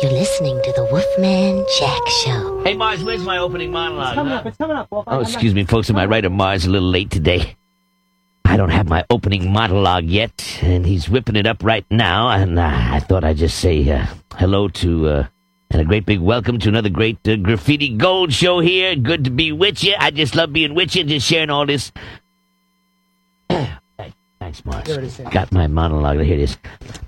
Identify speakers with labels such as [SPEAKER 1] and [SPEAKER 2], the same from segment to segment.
[SPEAKER 1] You're listening to the Wolfman Jack Show.
[SPEAKER 2] Hey, Mars, where's my opening monologue?
[SPEAKER 3] It's coming up, Wolf.
[SPEAKER 2] Oh, excuse me, folks. My writer, Mars, a little late today. I don't have my opening monologue yet, and he's whipping it up right now, and I thought I'd just say hello to, and a great big welcome to another great Graffiti Gold show here. Good to be with you. I just love being with you, just sharing all this. Thanks, Mars. Got my monologue. Here it is.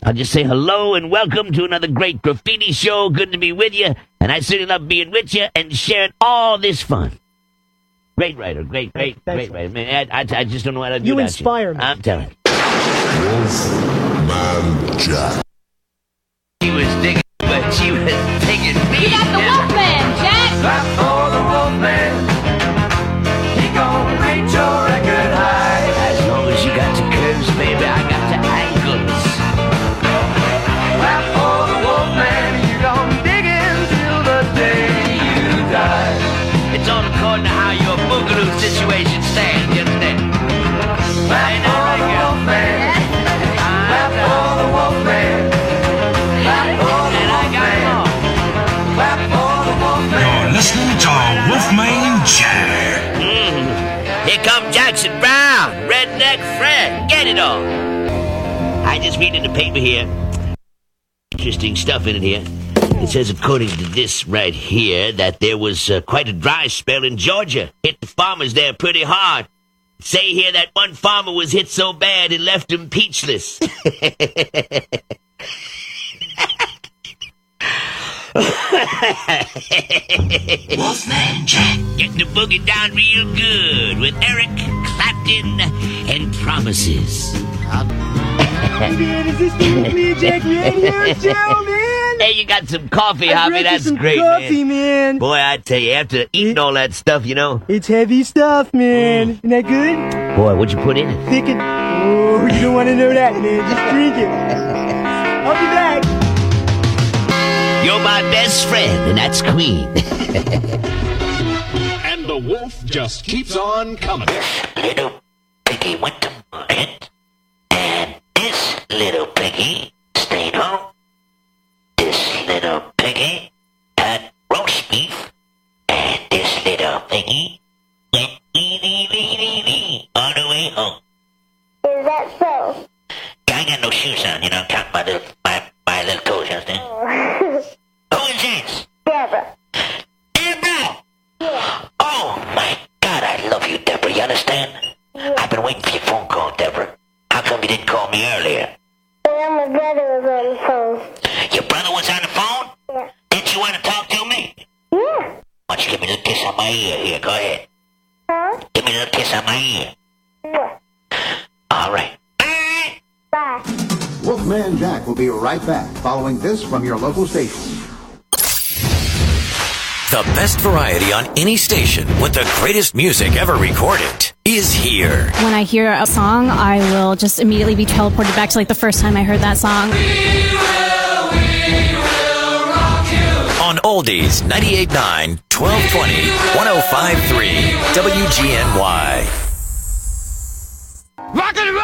[SPEAKER 2] I'll just say hello and welcome to another great graffiti show. Good to be with you, and I certainly love being with you and sharing all this fun. Great writer, great writer. Man, I just don't know how to do that.
[SPEAKER 3] You inspire me.
[SPEAKER 2] I'm telling you.
[SPEAKER 4] Wolfman Jack.
[SPEAKER 2] She was digging, but she was digging me.
[SPEAKER 5] You got the Wolfman, Jack.
[SPEAKER 6] Clap for the Wolfman. He gon' rate your record high.
[SPEAKER 2] As long as you got the curves, baby, I got the angles.
[SPEAKER 6] Clap for the Wolfman. You gon' dig in till the day you die.
[SPEAKER 2] It's all according to how your boogaloo situation stands, you understand?
[SPEAKER 6] Clap for the Wolfman. Clap for the Wolfman. Clap for the Wolfman. Clap for the Wolfman.
[SPEAKER 7] You're listening to Wolfman Jack.
[SPEAKER 2] Here come Jackson Brown, Redneck Fred. Get it all. I just read in the paper here. Interesting stuff in it here. It says, according to this right here, that there was quite a dry spell in Georgia. Hit the farmers there pretty hard. Say here that one farmer was hit so bad it left him peachless.
[SPEAKER 7] Wolfman Jack.
[SPEAKER 2] Getting the boogie down real good with Eric Clapton and Promises.
[SPEAKER 3] Man, is this the Wolfman Jack Radio show, man?
[SPEAKER 2] Hey, you got some coffee,
[SPEAKER 3] I
[SPEAKER 2] Hobby.
[SPEAKER 3] brought you
[SPEAKER 2] That's
[SPEAKER 3] some
[SPEAKER 2] great,
[SPEAKER 3] coffee,
[SPEAKER 2] man.
[SPEAKER 3] man.
[SPEAKER 2] Boy, I tell you, after eating all that stuff, you know.
[SPEAKER 3] It's heavy stuff, man. Isn't that good?
[SPEAKER 2] Boy, what'd you put in it?
[SPEAKER 3] Thick it. Oh, you don't want to know that, man. Just drink it. I'll be back.
[SPEAKER 2] You're my best friend, and that's Queen.
[SPEAKER 4] And the wolf just keeps on coming.
[SPEAKER 2] Little piggy went to market, and this little piggy stayed home. This little piggy had roast beef, and this little piggy went wee all the way home.
[SPEAKER 8] Is that so?
[SPEAKER 2] Yeah, I ain't got no shoes on, you know, I'm counting my little toes, you understand? Who is this?
[SPEAKER 8] Deborah.
[SPEAKER 2] Deborah!
[SPEAKER 8] Yeah.
[SPEAKER 2] Oh, my God, I love you, Deborah, you understand? I've been waiting for your phone call, Deborah. How come you didn't call me earlier?
[SPEAKER 8] Well, my brother was on the phone.
[SPEAKER 2] Your brother was on the phone?
[SPEAKER 8] Yeah.
[SPEAKER 2] Didn't you want to talk to me?
[SPEAKER 8] Yeah.
[SPEAKER 2] Why don't you give me a little kiss on my ear? Here, go ahead.
[SPEAKER 8] Huh?
[SPEAKER 2] Give me a little kiss on my ear.
[SPEAKER 8] Yeah.
[SPEAKER 2] All right.
[SPEAKER 8] Bye.
[SPEAKER 9] Wolfman Jack will be right back following this from your local station.
[SPEAKER 7] The best variety on any station with the greatest music ever recorded is here.
[SPEAKER 5] When I hear a song, I will just immediately be teleported back to like the first time I heard that song.
[SPEAKER 6] We will rock you.
[SPEAKER 7] On Oldies 98.9, 1220, 105.3, WGNY.
[SPEAKER 6] Rock and roll!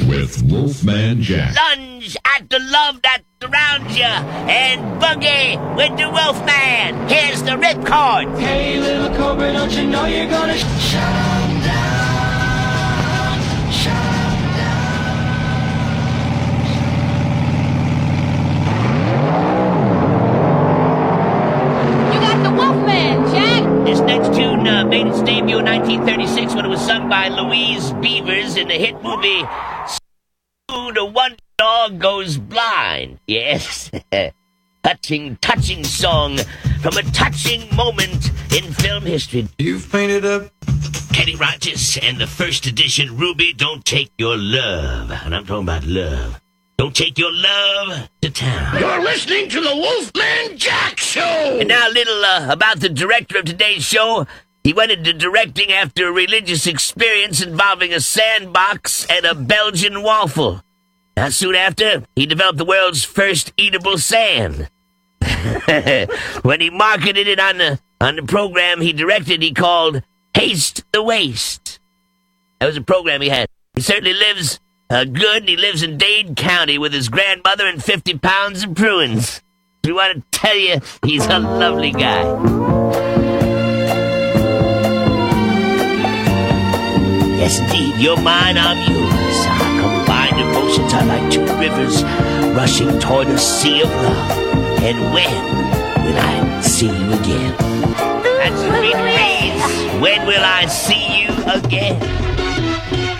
[SPEAKER 4] With Wolfman Jack.
[SPEAKER 2] Lunge at the love that surrounds you and boogie with the Wolfman. Here's the ripcord.
[SPEAKER 6] Hey, little cobra, don't you know you're gonna shine down, shine
[SPEAKER 5] You got the Wolfman, Jack.
[SPEAKER 2] This next tune made its debut in 1936 when it was sung by Louise Beavers in the hit movie The One Dog Goes Blind. Yes. touching song from a touching moment in film history.
[SPEAKER 6] You've painted up.
[SPEAKER 2] Kenny Rogers and the first edition Ruby, Don't Take Your Love. And I'm talking about love. Don't take your love to town.
[SPEAKER 4] You're listening to the Wolfman Jack Show.
[SPEAKER 2] And now a little about the director of today's show. He went into directing after a religious experience involving a sandbox and a Belgian waffle. Not soon after, he developed the world's first eatable sand. When he marketed it on the program he directed, he called Haste the Waste. That was a program he had. certainly lives good, and he lives in Dade County with his grandmother and 50 pounds of pruins. We want to tell you, he's a lovely guy. Yes, indeed, you're mine, I'm yours. Our combined emotions are like two rivers rushing toward a sea of love. And when will I see you again? That's sweet breeze. When will I see you again?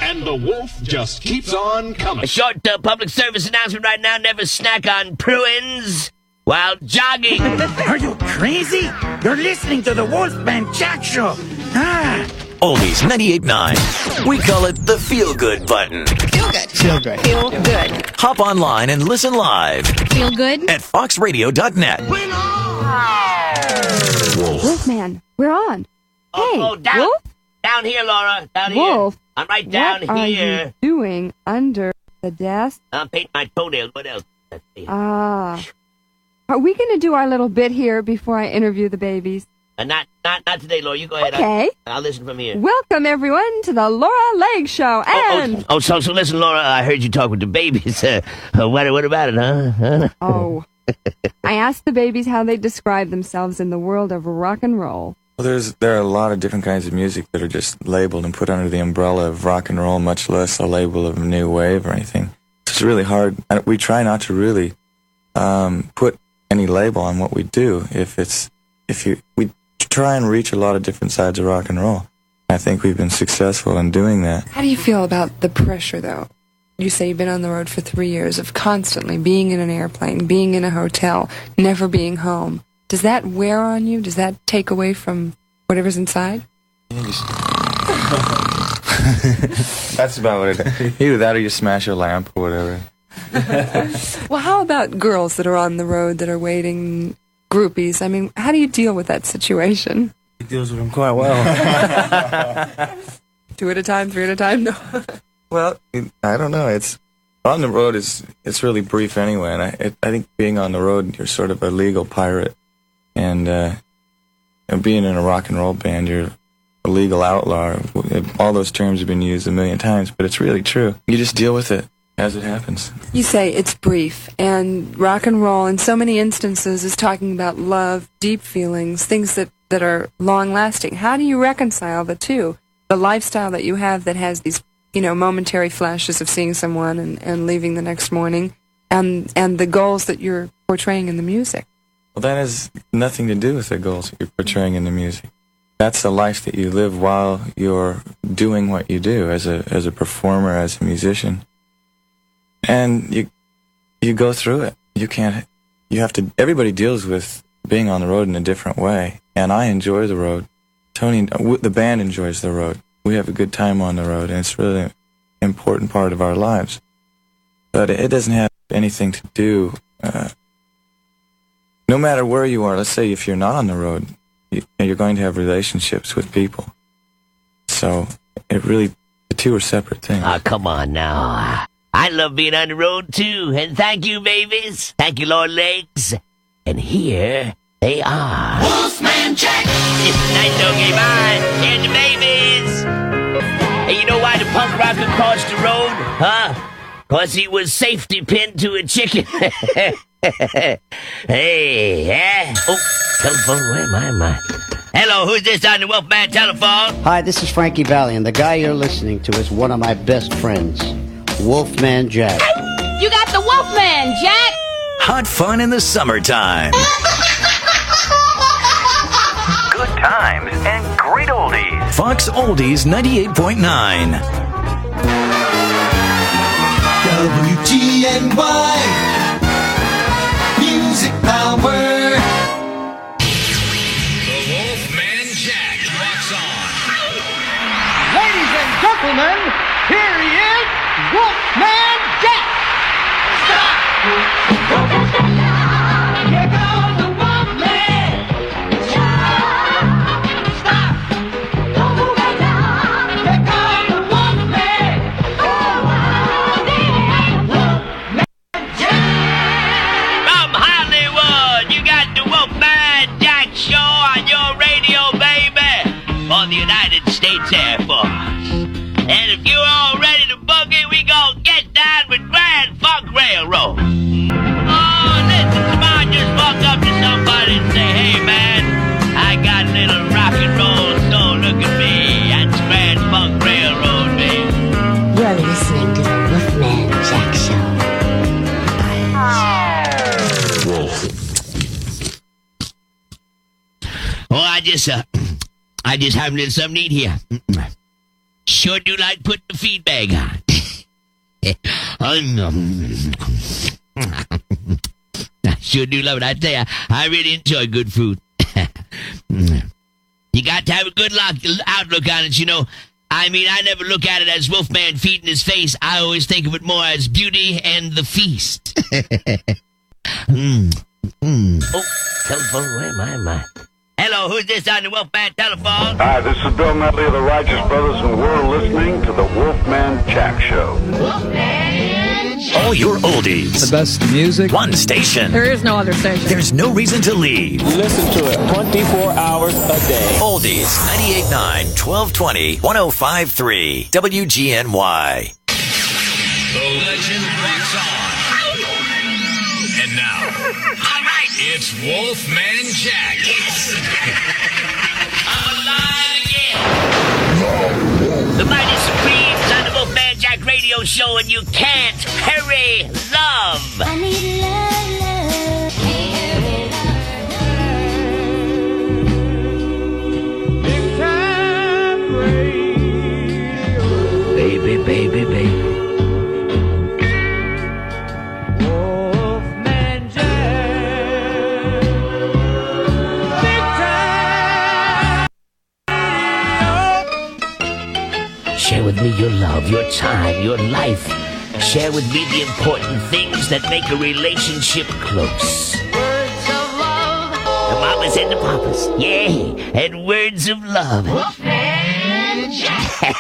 [SPEAKER 4] And the wolf just keeps on coming.
[SPEAKER 2] A short public service announcement right now. Never snack on pruins while jogging.
[SPEAKER 3] Are you crazy? You're listening to the Wolfman Jack Show.
[SPEAKER 7] Oldies 98.9. We call it the Feel Good button.
[SPEAKER 10] Feel good.
[SPEAKER 3] Feel good.
[SPEAKER 10] Feel good.
[SPEAKER 7] Hop online and listen live
[SPEAKER 5] Feel good?
[SPEAKER 7] at foxradio.net.
[SPEAKER 10] Wolfman, we're on.
[SPEAKER 2] Oh, down,
[SPEAKER 10] Wolf?
[SPEAKER 2] down here, Laura. Down
[SPEAKER 10] Wolf,
[SPEAKER 2] here. I'm right down
[SPEAKER 10] what are
[SPEAKER 2] here.
[SPEAKER 10] you doing under the desk?
[SPEAKER 2] I'm painting my toenails. What else?
[SPEAKER 10] Are we going to do our little bit here before I interview the babies?
[SPEAKER 2] Not today, Laura. You go ahead.
[SPEAKER 10] Okay.
[SPEAKER 2] I'll listen from here.
[SPEAKER 10] Welcome, everyone, to the Laura Leg Show. And...
[SPEAKER 2] So listen, Laura, I heard you talk with the babies. What about it, huh?
[SPEAKER 10] Oh. I asked the babies how they describe themselves in the world of rock and roll.
[SPEAKER 11] Well, there are a lot of different kinds of music that are just labeled and put under the umbrella of rock and roll, much less a label of new wave or anything. It's really hard. We try not to really put any label on what we do. We try and reach a lot of different sides of rock and roll. I think we've been successful in doing that.
[SPEAKER 10] How do you feel about the pressure, though? You say you've been on the road for 3 years of constantly being in an airplane, being in a hotel, never being home. Does that wear on you? Does that take away from whatever's inside?
[SPEAKER 11] That's about what it is. Either that or you smash a lamp or whatever.
[SPEAKER 10] Well, how about girls that are on the road that are waiting, groupies? I mean, how do you deal with that situation?
[SPEAKER 11] He deals with them quite well.
[SPEAKER 10] 2 at a time, 3 at a time? No.
[SPEAKER 11] Well, I don't know. On the road it's really brief anyway, and I think being on the road, you're sort of a legal pirate, and being in a rock and roll band, you're a legal outlaw. All those terms have been used a million times, but it's really true. You just deal with it as it happens.
[SPEAKER 10] You say it's brief, and rock and roll in so many instances is talking about love, deep feelings, things that are long-lasting. How do you reconcile the two? The lifestyle that you have that has these, momentary flashes of seeing someone and leaving the next morning, and the goals that you're portraying in the music.
[SPEAKER 11] Well, that has nothing to do with the goals that you're portraying in the music. That's the life that you live while you're doing what you do as a performer, as a musician. And you go through it. Everybody deals with being on the road in a different way. And I enjoy the road. Tony, the band enjoys the road. We have a good time on the road, and it's really an important part of our lives. But it doesn't have anything to do, no matter where you are. Let's say if you're not on the road, you're going to have relationships with people. So the two are separate things.
[SPEAKER 2] Oh, come on now. I love being on the road, too. And thank you, babies. Thank you, Lord Legs. And here they are.
[SPEAKER 4] Wolfman Jack!
[SPEAKER 2] Nice doggy, bye. And the babies. Hey, you know why the punk rocker crossed the road? Huh? Because he was safety pinned to a chicken. Hey, yeah. Oh, telephone, where am I? Hello, who's this on the Wolfman telephone?
[SPEAKER 12] Hi, this is Frankie Valli, and the guy you're listening to is one of my best friends, Wolfman Jack.
[SPEAKER 5] You got the Wolfman, Jack!
[SPEAKER 7] Hot fun in the summertime. Good times and great oldies. Fox Oldies 98.9.
[SPEAKER 13] WGNY Music Power.
[SPEAKER 4] The Wolfman Jack rocks on.
[SPEAKER 3] Ladies and gentlemen, here he is, Wolfman Jack. Stop! Here goes the Wolfman. Stop! Don't move it down. Here comes the Wolfman. Wolfman Jack.
[SPEAKER 2] From Hollywood, you got the Wolfman Jack Show on your radio, baby, for the United States Air Force. And if you're all ready to bug roll. Oh, listen, tomorrow just walk up to somebody and say, hey, man, I got a little rock and roll soul. Look at me. That's Grand Funk Railroad, baby.
[SPEAKER 1] You're listening to the Wolfman Jack Show.
[SPEAKER 2] Oh, I just have a little something to eat here. Sure do like putting the feedbag on. I sure do love it. I tell you, I really enjoy good food. You got to have a good outlook on it, you know. I mean, I never look at it as Wolfman feeding his face. I always think of it more as beauty and the feast. Oh, telephone, where am I? Hello, who's this on the Wolfman telephone?
[SPEAKER 13] Hi, this is Bill Medley of the Righteous Brothers, and we're listening to the Wolfman Jack Show.
[SPEAKER 1] Wolfman Jack.
[SPEAKER 7] All your oldies.
[SPEAKER 14] The best music.
[SPEAKER 7] One station.
[SPEAKER 10] There is no other station.
[SPEAKER 7] There's no reason to leave.
[SPEAKER 14] Listen to it 24 hours a day.
[SPEAKER 7] Oldies, 98.9, 1220, 105.3, WGNY.
[SPEAKER 4] The legend rocks on. And now, all right, it's Wolfman Jack. Yes.
[SPEAKER 2] I'm alive again. The Mighty Supremes on the Wolfman Jack radio show, and you can't hurry love.
[SPEAKER 1] I need love.
[SPEAKER 2] Baby, baby, baby. Share with me your love, your time, your life. Share with me the important things that make a relationship close.
[SPEAKER 6] Words of love.
[SPEAKER 2] The mamas and the papas. Yeah, and words of love.
[SPEAKER 6] Wolfman Jack.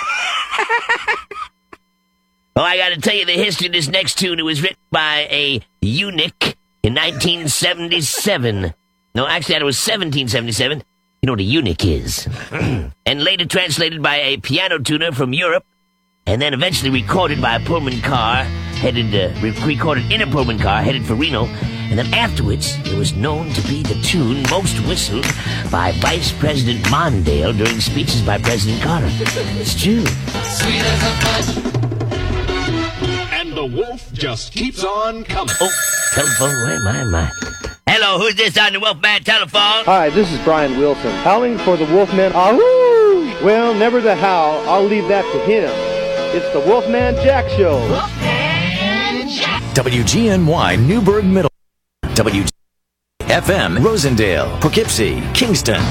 [SPEAKER 2] Oh, I gotta tell you the history of this next tune. It was written by a eunuch in 1977. No, actually, it was 1777. You know what a eunuch is. And later translated by a piano tuner from Europe, and then eventually recorded by a Pullman car, recorded in a Pullman car headed for Reno, and then afterwards it was known to be the tune most whistled by Vice President Mondale during speeches by President Carter. It's true.
[SPEAKER 4] Sweet as a punch. And the wolf just keeps on coming.
[SPEAKER 2] Oh, telephone, where am I? Hello, who's this on the Wolfman telephone?
[SPEAKER 15] Hi, this is Brian Wilson. Howling for the Wolfman. Ahoo! Well, never the howl. I'll leave that to him. It's the Wolfman Jack Show.
[SPEAKER 6] Wolfman Jack.
[SPEAKER 7] WGNY Newburgh Middle. WGNY-FM Rosendale, Poughkeepsie, Kingston.